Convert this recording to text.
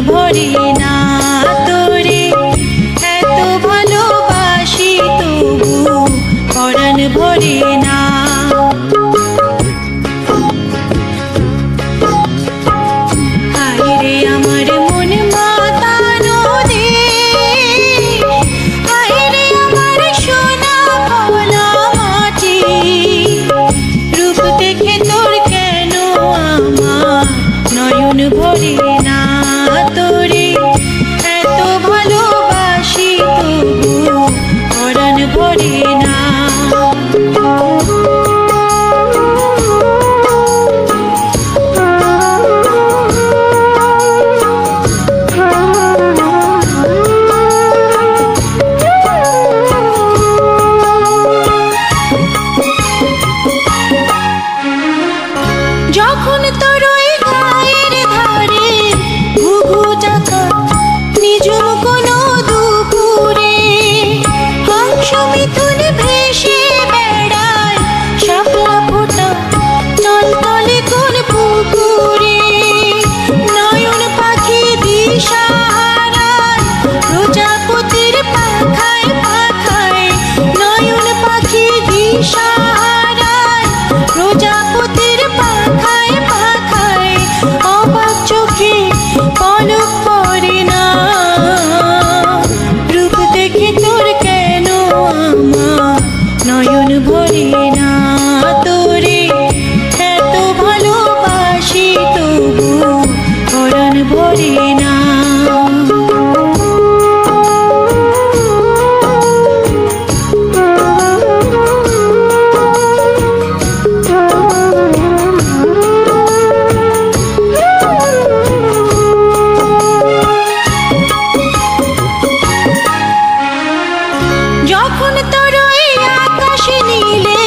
ভরে না তোরে এত ভালোবাসি তবু পরাণ ভরে না। হায়রে আমার মন মাতানো দেশ, হায়রে আমার সোনা ভোলা মাটি, রূপ দেখে তোর কেন আমার নয়ন ভরে না তোরে এত ভালোবাসি তবু পরাণ ভরে না। যখন তোর ওই গায়ের ধারে ঘুঘু ডাকা নিজুম কোনো দুপুরে হংস মিথুন ভেসে বেড়ায় শাপলা ফোটা টলটলে কোন পুকুরে, নয়ন পাখি দিশা হারায় প্রজাপতির পাখায় পাখায়, নয়ন পাখি দিশা হারায় প্রজাপতির পাখায় পাখায়, অবাক চোখে পলক পড়ে না, রূপ দেখে তোর কেন আমার নয়ন ভরে না তোরে এত ভালোবাসি তবু পরাণ ভরে না। যখন তোর ওই আকাশ নীলে